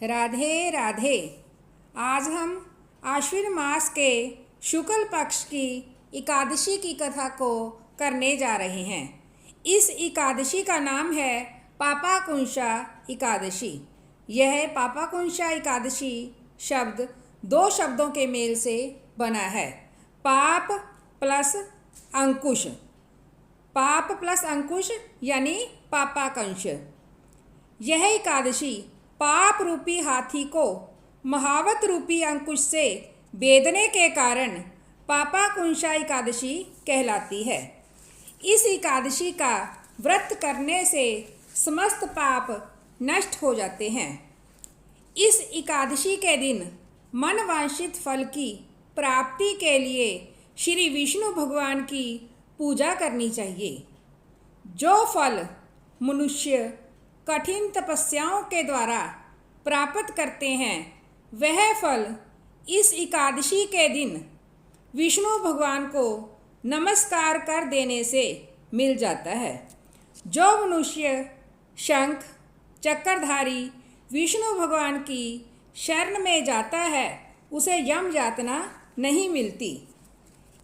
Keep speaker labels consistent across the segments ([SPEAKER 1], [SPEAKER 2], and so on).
[SPEAKER 1] राधे राधे। आज हम आश्विन मास के शुक्ल पक्ष की एकादशी की कथा को करने जा रहे हैं। इस एकादशी का नाम है पापाकुंशा एकादशी। यह पापाकुंशा एकादशी शब्द दो शब्दों के मेल से बना है, पाप प्लस अंकुश। पाप प्लस अंकुश यानी पापाकुंश। यह एकादशी पाप रूपी हाथी को महावत रूपी अंकुश से बेधने के कारण पापाकुंशा एकादशी कहलाती है। इस एकादशी का व्रत करने से समस्त पाप नष्ट हो जाते हैं। इस एकादशी के दिन मनवांछित फल की प्राप्ति के लिए श्री विष्णु भगवान की पूजा करनी चाहिए। जो फल मनुष्य कठिन तपस्याओं के द्वारा प्राप्त करते हैं, वह फल इस एकादशी के दिन विष्णु भगवान को नमस्कार कर देने से मिल जाता है। जो मनुष्य शंख चक्रधारी विष्णु भगवान की शरण में जाता है, उसे यम यातना नहीं मिलती।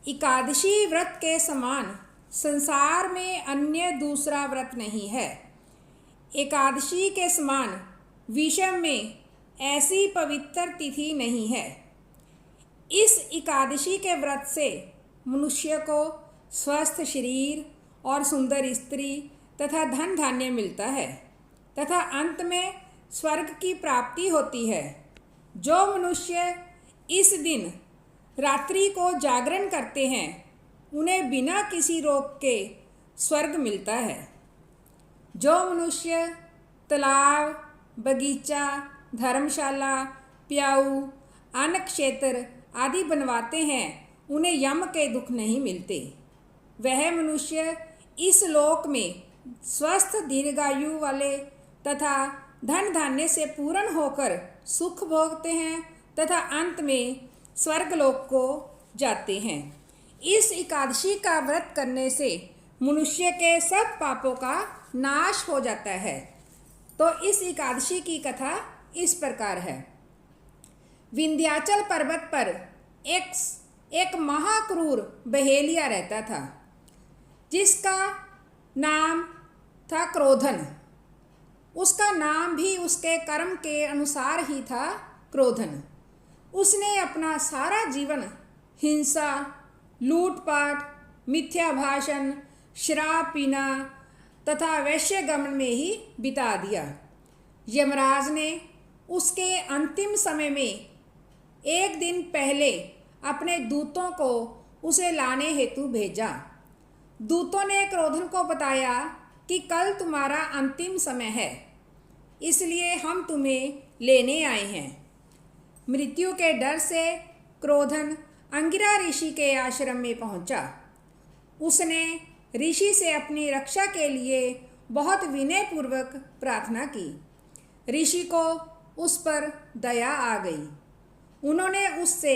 [SPEAKER 1] एकादशी व्रत के समान संसार में अन्य दूसरा व्रत नहीं है। एकादशी के समान विषम में ऐसी पवित्र तिथि नहीं है। इस एकादशी के व्रत से मनुष्य को स्वस्थ शरीर और सुंदर स्त्री तथा धन धान्य मिलता है तथा अंत में स्वर्ग की प्राप्ति होती है। जो मनुष्य इस दिन रात्रि को जागरण करते हैं, उन्हें बिना किसी रोक के स्वर्ग मिलता है। जो मनुष्य तालाब, बगीचा, धर्मशाला, प्याऊ, अन्न क्षेत्र आदि बनवाते हैं, उन्हें यम के दुख नहीं मिलते। वह मनुष्य इस लोक में स्वस्थ दीर्घायु वाले तथा धन धान्य से पूर्ण होकर सुख भोगते हैं तथा अंत में स्वर्गलोक को जाते हैं। इस एकादशी का व्रत करने से मनुष्य के सब पापों का नाश हो जाता है। तो इस एकादशी की कथा इस प्रकार है। विंध्याचल पर्वत पर एक महाक्रूर बहेलिया रहता था, जिसका नाम था क्रोधन। उसका नाम भी उसके कर्म के अनुसार ही था, क्रोधन। उसने अपना सारा जीवन हिंसा, लूटपाट, मिथ्या भाषण, शराब पीना तथा वैश्यगमन में ही बिता दिया। यमराज ने उसके अंतिम समय में एक दिन पहले अपने दूतों को उसे लाने हेतु भेजा। दूतों ने क्रोधन को बताया कि कल तुम्हारा अंतिम समय है, इसलिए हम तुम्हें लेने आए हैं। मृत्यु के डर से क्रोधन अंगिरा ऋषि के आश्रम में पहुंचा। उसने ऋषि से अपनी रक्षा के लिए बहुत विनयपूर्वक प्रार्थना की। ऋषि को उस पर दया आ गई। उन्होंने उससे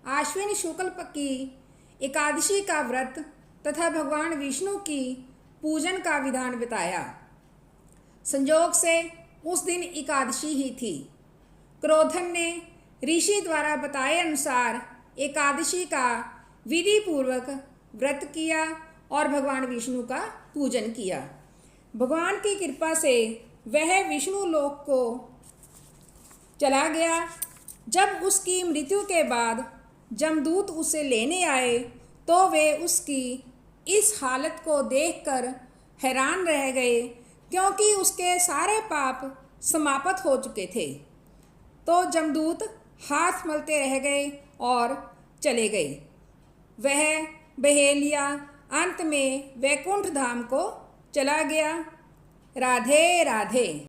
[SPEAKER 1] आश्विन शुक्ल की एकादशी का व्रत तथा भगवान विष्णु की पूजन का विधान बताया। संयोग से उस दिन एकादशी ही थी। क्रोधन ने ऋषि द्वारा बताए अनुसार एकादशी का विधि पूर्वक व्रत किया और भगवान विष्णु का पूजन किया। भगवान की कृपा से वह विष्णु लोक को चला गया। जब उसकी मृत्यु के बाद जमदूत उसे लेने आए, तो वे उसकी इस हालत को देखकर हैरान रह गए, क्योंकि उसके सारे पाप समाप्त हो चुके थे। तो जमदूत हाथ मलते रह गए और चले गए। वह बहेलिया अंत में वैकुंठ धाम को चला गया। राधे राधे।